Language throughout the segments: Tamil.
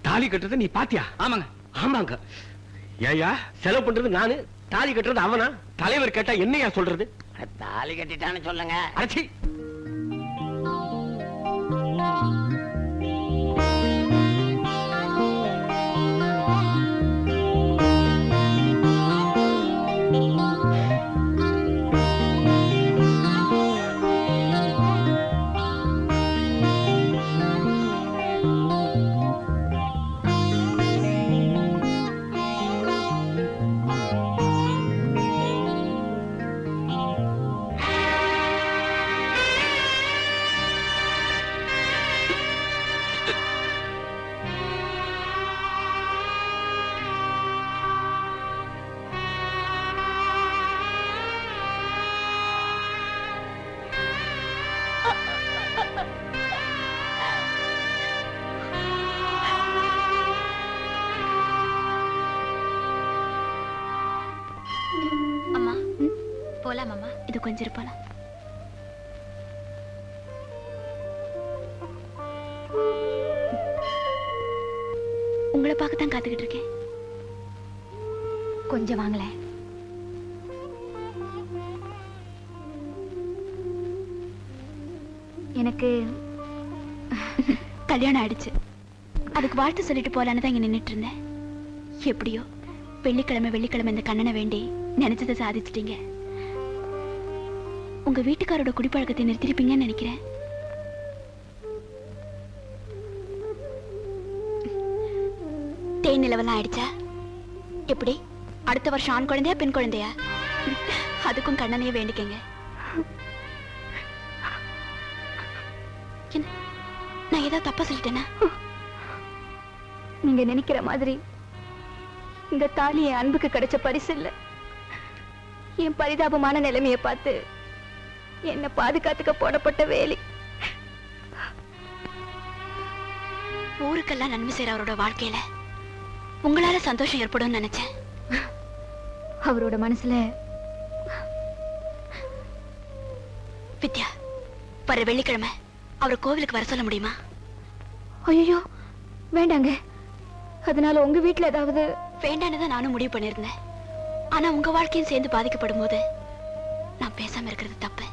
தாலி கட்டுறத நீ பாத்தியா? ஆமாங்க. ஆமாங்க. ஏயா செலவு பண்றது நானு, தாலி கட்டுறது அவனா? தலைவர் கேட்டா என்னையா சொல்றது? தாலி கட்டிட்டான்னு சொல்லுங்க. அடச்சி. இது கொஞ்சம் இருப்பாளா? உங்களை பார்க்கத்தான் காத்துக்கிட்டு இருக்கேன். கொஞ்சம் வாங்கல. எனக்கு கல்யாணம் ஆயிடுச்சு. அதுக்கு வாழ்த்து சொல்லிட்டு போலான்னு தான் இங்க நின்றுட்டு இருந்தேன். எப்படியோ வெள்ளிக்கிழமை இந்த கண்ணனை வேண்டி நினைச்சதை சாதிச்சிட்டீங்க. உங்க வீட்டுக்காரோட குடிப்பழக்கத்தை நிறுத்திருப்பீங்கன்னு நினைக்கிறேன். தேன் நிலவெல்லாம் ஆயிடுச்சா? எப்படி அடுத்த வருஷம் ஆண் குழந்தையா பெண் குழந்தையா? அதுக்கும் கண்ணனையே வேண்டிக்கங்க. நான் ஏதாவது தப்பா சொல்லிட்டேனா? நீங்க நினைக்கிற மாதிரி இந்த தாலி என் அன்புக்கு கிடைச்ச பரிசு இல்ல. என் பரிதாபமான நிலைமையை பார்த்து என்ன பாதுகாத்துக்க போடப்பட்ட வேலி. ஊருக்கெல்லாம் நன்மை செய்யற அவரோட வாழ்க்கையில உங்களால சந்தோஷம் ஏற்படும் நினைச்சேன். அவரோட மனசுல வித்யா, வர வெள்ளிக்கிழமை அவர் கோவிலுக்கு வர சொல்ல முடியுமா? ஐயோ வேண்டாங்க. அதனால உங்க வீட்டுல ஏதாவது வேண்டான்னு தான் நானும் முடிவு பண்ணிருந்தேன். ஆனா உங்க வாழ்க்கையும் சேர்ந்து பாதிக்கப்படும் போது நான் பேசாம இருக்கிறது தப்பு.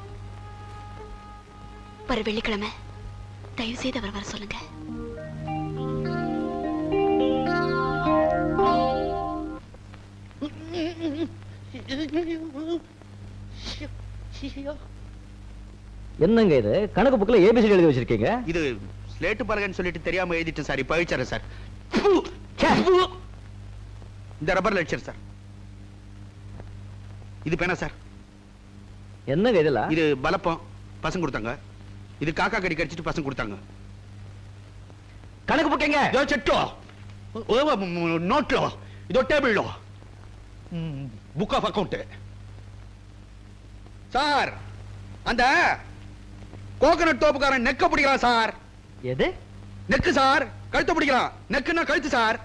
வர வெள்ளிக்கிழமை தயவு செய்து அவர் வர சொல்லுங்க. என்னங்க இது? கணக்கு புக்ல ஏபிசிடி எழுதி வச்சிருக்கீங்க. இது ஸ்லேட் பலகைன்னு சொல்லிட்டு தெரியாம எழுதிட்டேன் சார். இப்ப அழிச்சாரு சார். இந்த ரப்பர்ல அடிச்சாரு சார். இது பேனா சார். என்னங்க இதெல்லாம்? இது பலப்பம் பசங்க கொடுத்தாங்க. இது காக்கா கடி கடிச்சிட்டு பசங்க கொடுத்தாங்க. கணக்கு புக்கங்க செட்டோ நோட்லோ இதோ டேபிள்லோ புக் ஆஃப் அக்கவுண்ட் சார். அந்த கோகனட் தோப்புக்காரன் நெக்க பிடிக்கிறான் சார். எது நெக்கு சார்? கழுத்த பிடிக்கிறான். நெக்குன்னா கழுத்து சார்.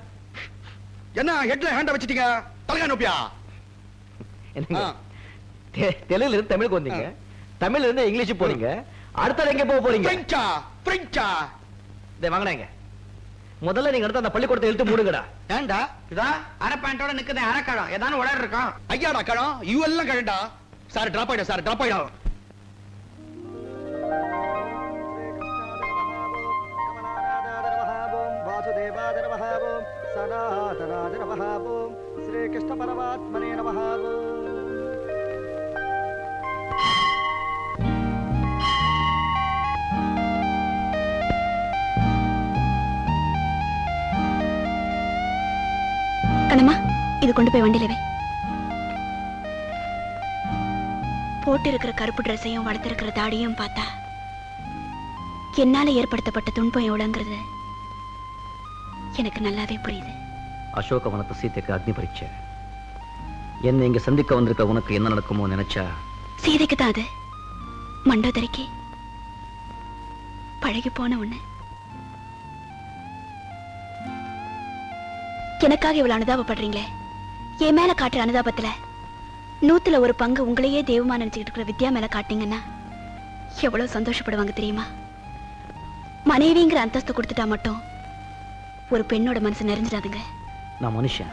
என்ன ஹெட்ல ஹேண்ட வச்சிட்டீங்க? தலைகா நோப்பியா? தெலுங்குல இருந்து தமிழுக்கு வந்தீங்க, தமிழ்ல இருந்து இங்கிலீஷ் போறீங்க, அடுத்தது எங்க போக போறீங்க? பிரெஞ்சா? பிரெஞ்சா? இதை வாங்கினாங்க. முதல்ல நீங்க அடுத்த அந்த பள்ளிக்கூடத்தை இழுத்து மூடுங்கடா. ஏண்டா இதா அரை பேண்டோட நிக்குது அரைக்கடம் ஏதானு உடர் இருக்கான். ஐயாடா கடம் யூ எல்லாம் கழண்டா சார். டிராப் ஆயிடும் சார். டிராப் ஆயிடும். வாசுதேவாய நமஹ. ஓம் சனாதனாய நமஹ. ஓம் ஸ்ரீ கிருஷ்ண பரமாத்மனே நமஹ. கண்ணம்மா, இது கொண்டு போய் வண்டியில வை. போட்டு இருக்கிற கருப்பு டிரெஸையும் வளர்த்திருக்கிற தாடியும் பார்த்தா என்னால ஏற்படுத்தப்பட்ட துன்பம் எவ்வளவுங்கிறது எனக்கு நல்லாவே புரியுது. அசோகவனத்து சீதைக்கு அக்னி பரீட்சை. என்னை இங்க சந்திக்க வந்திருக்க உனக்கு என்ன நடக்குமோ நினைச்சா. சீதைக்கு தான் அது. மண்டோதரிக்கு பழகி போன ஒண்ணு. எனக்காக இவ்வளவு அனுதாபப்படுறீங்களே, என் மேல காட்டுற அனுதாபத்துல 100ல 1 பங்கு உங்களையே தெய்வமா நினைச்சுக்கிட்டு இருக்கிற வித்யா மேல காட்டிங்கன்னா எவ்வளவு சந்தோஷப்படுவாங்க தெரியுமா? மனைவிங்கிற அந்தஸ்து கொடுத்துட்டா மட்டும் ஒரு பெண்ணோட மனசு நிறைஞ்சிடாதுங்க. நான் மனுஷன்.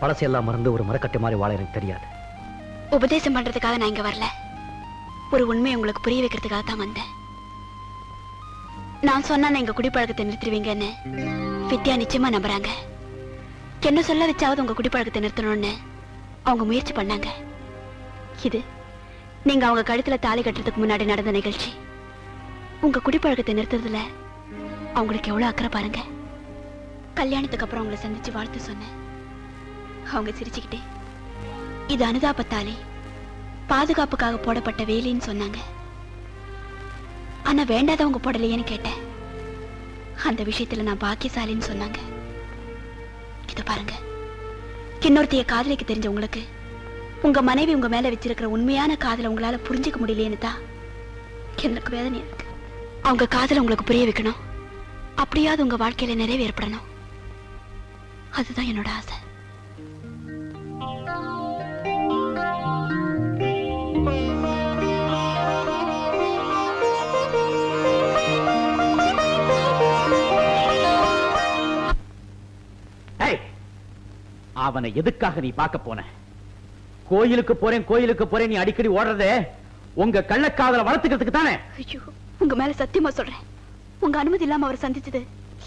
பழசையெல்லாம் மறந்து ஒரு மரக்கட்டை மாதிரி வாழ எனக்கு தெரியாது. உபதேசம் பண்றதுக்காக நான் இங்க வரல. ஒரு உண்மையை உங்களுக்கு புரிய வைக்கிறதுக்காக தான் வந்தேன். நான் சொன்னா எங்க குடிப்பழக்கத்தை நிறுத்திடுவீங்கன்னு வித்யா நிச்சயமா நம்புறாங்க. என்ன சொல்ல வச்சாவது உங்க குடிப்பழக்கத்தை நிறுத்தணும்னு அவங்க முயற்சி பண்ணாங்க. இது நீங்க அவங்க கழுத்துல தாலி கட்டுறதுக்கு முன்னாடி நடந்த நிகழ்ச்சி. உங்க குடிப்பழக்கத்தை நிறுத்துறதுல அவங்களுக்கு எவ்வளவு அக்கறை பாருங்க. கல்யாணத்துக்கு அப்புறம் அவங்களை சந்திச்சு வாழ்த்து சொன்னேன். அவங்க சிரிச்சுக்கிட்டே இது அனுதாப தாலி, பாதுகாப்புக்காக போடப்பட்ட வேலின்னு சொன்னாங்க. ஆனா வேண்டாதவங்க போடலையேன்னு கேட்டேன். அந்த விஷயத்துல நான் பாக்கியசாலின்னு சொன்னாங்க. இத பாருங்க, இன்னொருத்தைய காதலிக்க தெரிஞ்ச உங்களுக்கு உங்க மனைவி உங்க மேல வச்சிருக்கிற உண்மையான காதலை உங்களால புரிஞ்சுக்க முடியலையேன்னு தான் எனக்கு வேதனை இருக்கு. அவங்க காதலை உங்களுக்கு புரிய வைக்கணும், அப்படியாவது உங்க வாழ்க்கையில நிறைவேறப்படணும். அதுதான் என்னோட ஆசை. அவனை எதுக்காக நீ பார்க்க போன? கோயிலுக்கு போறேன் நீ அடிக்கடி ஓடுறதே உங்க கள்ளக்காதலை வளர்த்துக்கிறதுக்கு தானே? ஐயோ, உங்க மேல சத்தியமா சொல்றேன், உங்க அனுமதி இல்லாம அவர் சந்திச்சது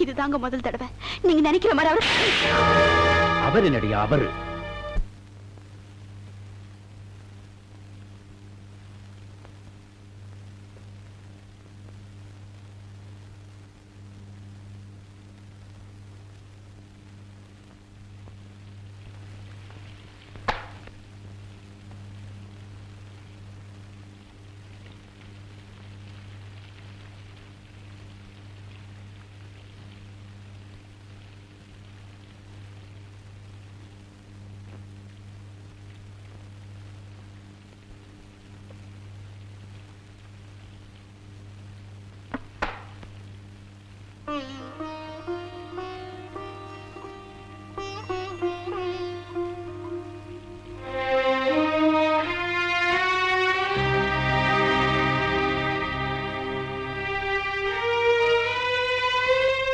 இதுதாங்க முதல் தடவை. நீங்க நினைக்கிற மாதிரி அவர் என்னடியா அவரு?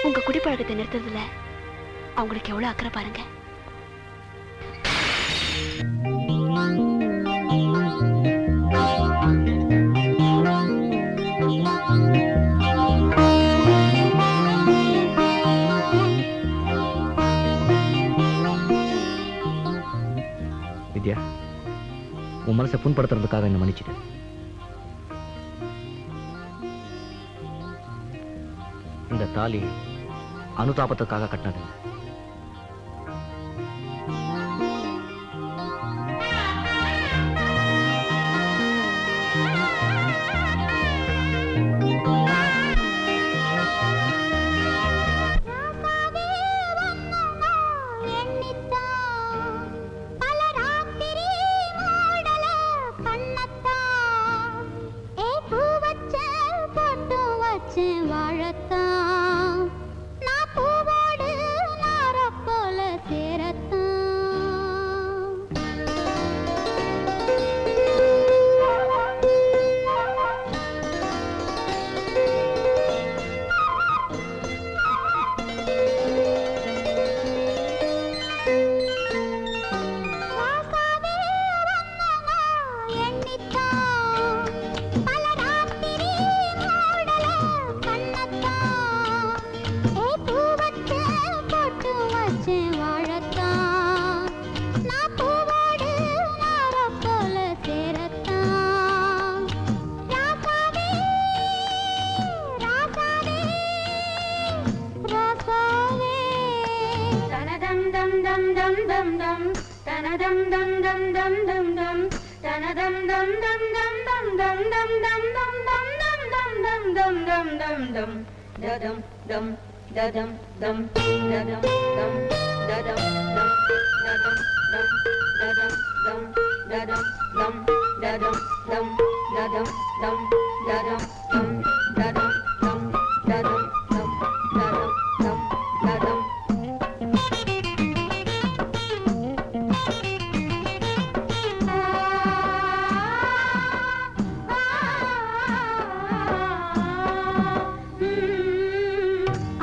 உங்க குடிப்பழக்கத்தை நிறுத்துறதுல அவங்களுக்கு எவ்வளவு அக்கறை பாருங்க. வித்யா, உன் மனசை புண்படுத்துறதுக்காக என்ன மன்னிச்சிட்டேன். இந்த தாலி அனுதாபத்துக்காக கட்டினது.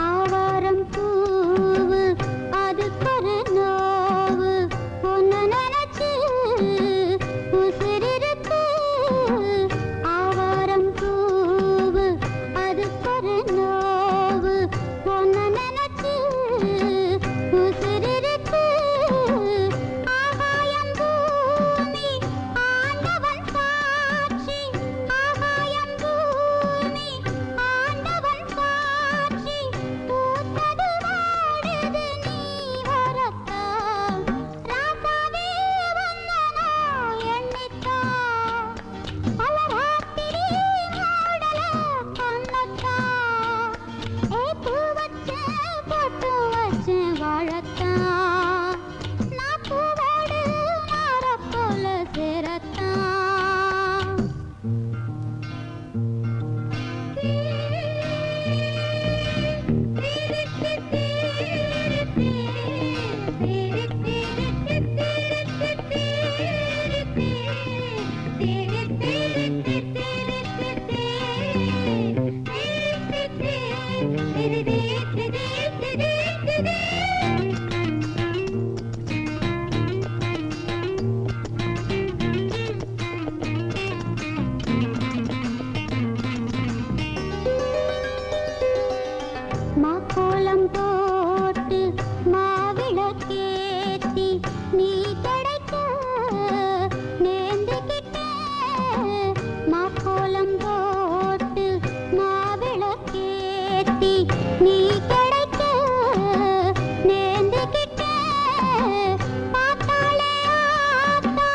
ஆவாரம் மாக்கோலம் போட்டு மாவிளக்கேத்தி நீ கிடைக்க நேர்ந்துகிட்ட மாக்கோலம் போட்டு மாவிளக்கேத்தி நீ கிடைக்க நேர்ந்துகிட்ட பார்த்தாலே ஆத்தா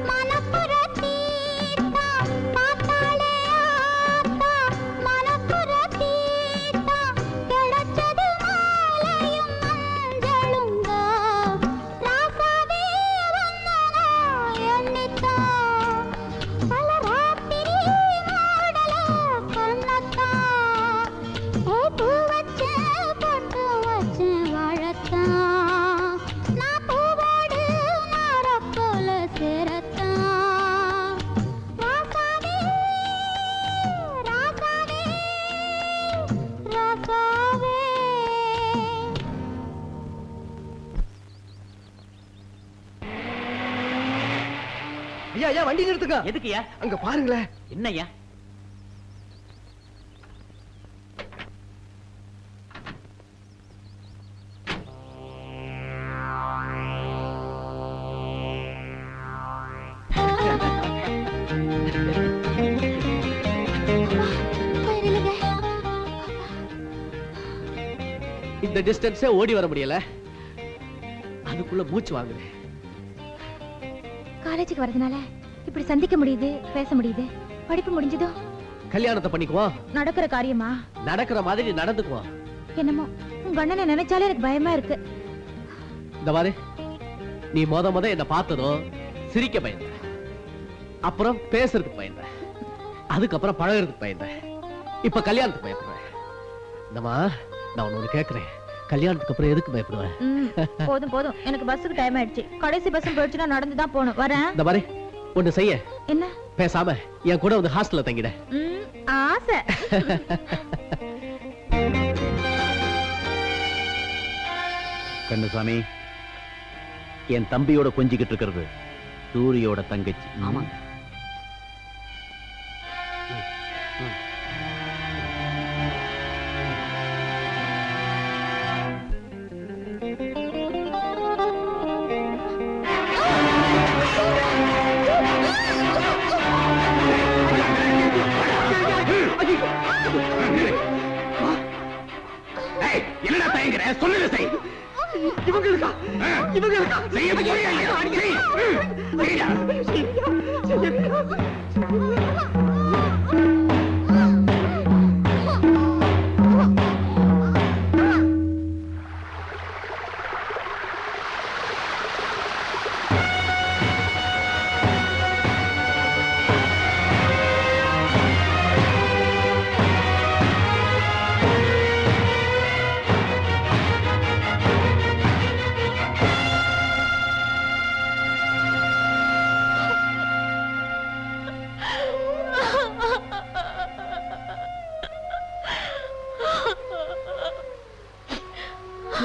மனப்புற தீர்த்தா பார்த்தாலே ஆத்தா மனப்புற தீர்த்தா கிடைச்சது மாலையும் மஞ்சளுங்க ராசாவே வந்தனா எண்ணித்தா பல ராத்திரி மாடல கண்ணத்தா பூ வச்சு பொட்டு வச்சு வாழத்தா நான் பூவோடு நாரப்போல சேரத்தா ராசாவே ராசாவே ராசாவே ஐயா ஐயா வண்டி நிறுத்துங்க. எதுக்குயா? அங்க பாருங்களேன். என்னய்யா? போயிருங்க இந்த டிஸ்டன்ஸே ஓடி வர முடியல. அதுக்குள்ள மூச்சு வாங்குது. காலேஜுக்கு வரதுனால இப்படி சந்திக்க முடியுது, பேச முடியுது. படிப்பு முடிஞ்சதோ கல்யாணத்தை பண்ணிக்குவோம். நடக்கிற காரியமா? நடக்கிற மாதிரி நடந்துக்குவோம். என்னமோ உங்க அண்ணனை நினைச்சாலே எனக்கு பயமா இருக்கு. இந்த மாதிரி நீ முத என்ன பார்த்ததும் சிரிக்க பயந்த, அப்புறம் பேசுறதுக்கு பயந்த, அதுக்கப்புறம் பழகிறதுக்கு பயந்த, இப்ப கல்யாணத்துக்கு பயப்படுறேன். இந்தமா நான் ஒண்ணு கேக்குறேன், கல்யாணத்துக்கு அப்புறம் எதுக்கு பயப்படுவேன்? போதும் போதும், எனக்கு பஸ்ஸுக்கு டைம் ஆயிடுச்சு. கடைசி பஸ் போயிடுச்சுன்னா நடந்து தான் போகணும். வரேன். இந்த மாதிரி ஒண்ணு செய்ய, என்ன? பேசாம என் கூட வந்து ஹாஸ்டல்ல தங்கிட. ஆசை. கண்ணுசாமி, என் தம்பியோட கொஞ்சிக்கிட்டு இருக்கிறது சூரியோட தங்கச்சி. ஆமா. என்னடா தயங்குற? சொல்லுங்க செய். இவங்களுக்கா செய்ய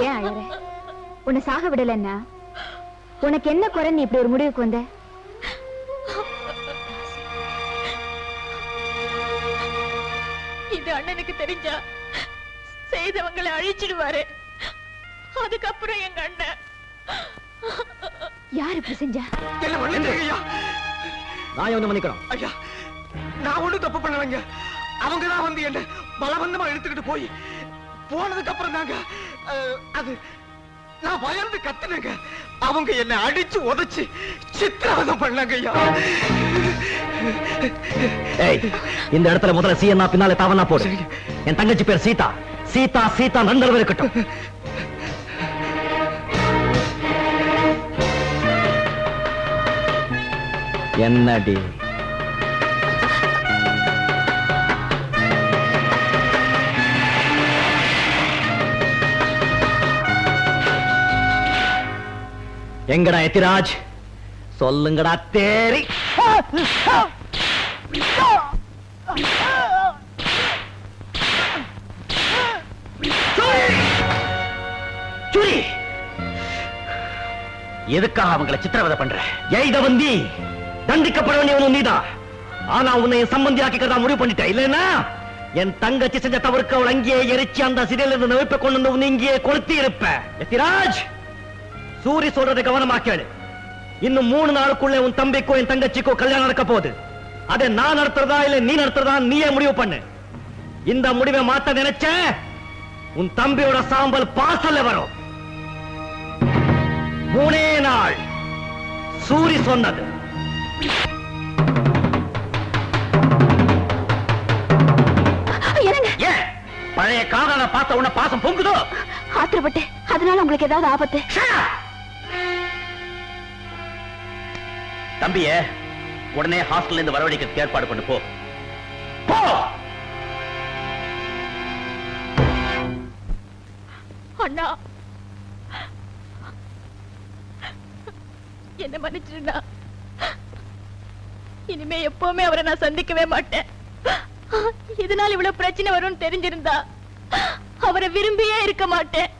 ஏன் அழற? உன்னை சாக விடலன்னா உனக்கு என்ன குறை? நீ இப்படி ஒரு முடிவுக்கு வந்த? இது அண்ணனுக்கு தெரிஞ்சா செய்தவங்களை அழிச்சிடுவாரு. அதுக்கப்புறம் எங்க அண்ணன் யார் இப்படி செஞ்சா? என்ன பண்ணுங்க ஐயா? நான் வந்து மன்னிக்கிறோம். ஐயா, நான் ஒண்ணும் தப்பு பண்ணலங்க. அவங்கதான் வந்து என்ன பலவந்தமா இழுத்துக்கிட்டு போய் போனதுக்கு அப்புறம் தாங்க அது நான் பயந்து கத்துனேங்க. அவங்க என்ன அடிச்சு உதைச்சு சித்திரவதை பண்ணாங்க ஐயா. ஏய், இந்த இடத்துல முதல்ல சீனா பின்னாலே தாவனா போடு. என் தங்கச்சி பேர் சீதா. சீதா சீதா நந்தரவு இருக்கட்டும். என்னடி எங்கடா எத்திராஜ்? சொல்லுங்கடா தேரி. எதுக்காக அவங்களை சித்திரவதை பண்ற? எய்தவன் நீ, தண்டிக்கப்பட வேண்டியவனும் நீதான். ஆனா உன்னை என் சம்பந்தி ஆக்கிக்கிறதா முடிவு பண்ணிட்டேன். இல்லைன்னா என் தங்கச்சி செஞ்ச தவறுக்கு அவள் அங்கேயே எரிச்சு அந்த சிறையில இருந்து நெருப்பை கொண்டு வந்து உன்னை இங்கேயே கொளுத்தி இருப்ப. எத்திராஜ், சூரி சொல்றதை கவனமா கேளு. இன்னும் 3 நாளுக்குள்ள உன் தம்பிக்கோ என் தங்கச்சிக்கோ கல்யாணம் நடக்க போகுது. அதை நான் நடத்துறதா இல்ல நீ நடத்துறதா நீயே முடிவு பண்ணு. இந்த முடிவை மாத்த நினைச்ச உன் தம்பியோட சாம்பல் பாசல்ல வரும். 3 நாள். சூரி சொன்னது. ஏன் பழைய காதலை பார்த்த உடனே பாசம் பொங்குதோ? ஆத்திரப்பட்டு அதனால உங்களுக்கு ஏதாவது ஆபத்து? தம்பிய உடனே ஹாஸ்டல்ல இருந்து வரவழைக்க ஏற்பாடு பண்ணு. போ போ. அண்ணா, என்ன மன்னிச்சிருந்தா இனிமே எப்பவுமே அவரை நான் சந்திக்கவே மாட்டேன். இதனால இவ்வளவு பிரச்சனை வரும்னு தெரிஞ்சிருந்தா அவரை விரும்பியே இருக்க மாட்டேன்.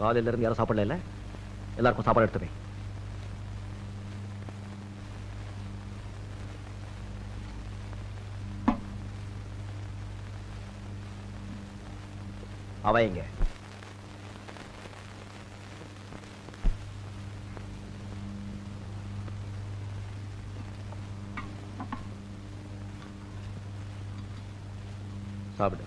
காலையில இருந்து யாரும் சாப்பிடல இல்ல? எல்லாருக்கும் சாப்பாடு எடுத்து வை. அவ எங்க? சாப்பிடு.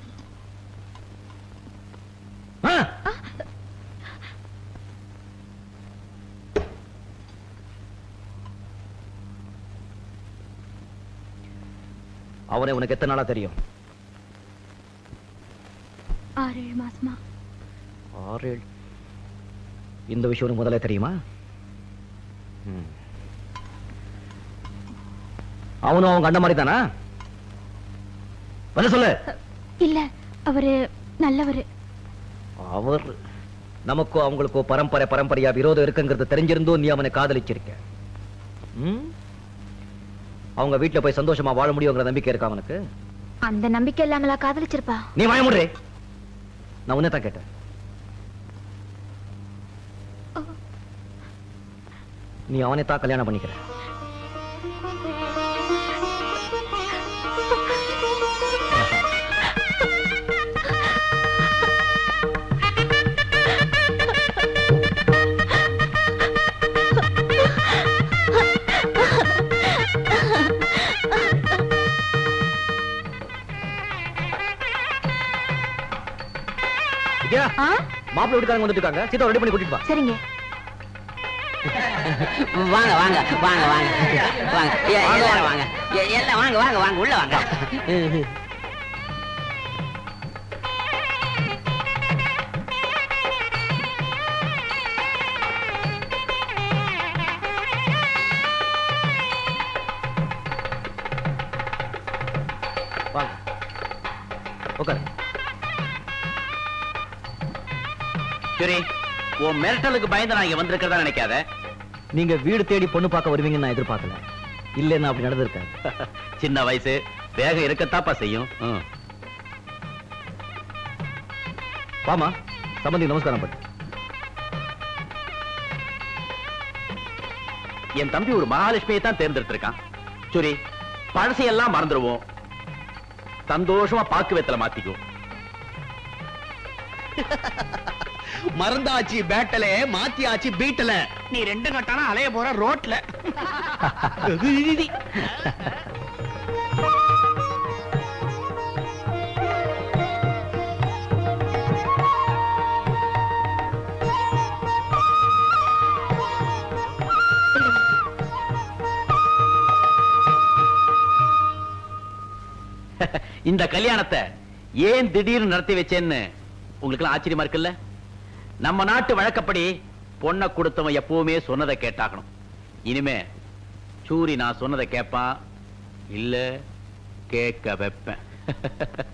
அவனை உனக்கு எத்தனை நாளா தெரியும்? 6-7 மாசமா. 6-7. இந்த விஷயம் உனக்கு முதல்ல தெரியுமா? அவனும் அவங்க அண்ணன் மாதிரி தானா? என்ன சொல்லு? இல்ல, அவரு நல்லவரு. அவர் நமக்கோ அவங்களுக்கோ பரம்பரையா விரோதம் இருக்குங்கிறது தெரிஞ்சிருந்தோம் நீ அவனை காதலிச்சிருக்க. அவங்க வீட்டுல போய் சந்தோஷமா வாழ முடியுங்கிற நம்பிக்கை இருக்கா அவனுக்கு? அந்த நம்பிக்கை இல்லாமலா காதலிச்சிருப்பா? நீ வாய மூடு. நான் உன்னை தான் கேட்டேன். நீ அவனை தான் கல்யாணம் பண்ணிக்கிற. மாப்பிள்ளை வீட்டுக்காரங்க வந்துட்டாங்க. சீதா ரெடி பண்ணி கூட்டிட்டு வா. சரிங்க. வாங்க வாங்க வாங்க வாங்க வாங்க எல்லாரும் வாங்க எல்லாம் வாங்க வாங்க வாங்க உள்ள வாங்க. வாங்க உட்காரு. சரி, உன் மிரட்டலுக்கு பயந்து நான் இங்க வந்திருக்கிறதா நினைக்காத. நீங்க வீடு தேடி பொண்ணு பார்க்க வருவீங்கன்னு நான் எதிர்பார்க்கல. இல்லைன்னா அப்படி நடந்திருக்கேன். சின்ன வயசு வேகம் இருக்கத்தாப்பா செய்யும். வாமா, சம்பந்தி நமஸ்காரம் பண்ணு. என் தம்பி ஒரு மகாலட்சுமியை தான் தேர்ந்தெடுத்திருக்கான். சரி, பழசையெல்லாம் மறந்துடுவோம். சந்தோஷமா பாக்கு வெத்தல மாத்திக்குவோம். மறந்தாச்சு பேட்டல, மாத்தியாச்சு பீட்டல. நீ 2 கட்டானா அலைய போற ரோட்ல. இந்த கல்யாணத்தை ஏன் திடீர்னு நடத்தி வச்சேன்னு உங்களுக்கு ஆச்சரியமா இருக்குல்ல? நம்ம நாட்டு வழக்கப்படி பொண்ணை கொடுத்தவன் எப்பவுமே சொன்னதை கேட்டாகணும். இனிமே சூரி நான் சொன்னதை கேட்பான், இல்ல கேட்க வைப்பேன்.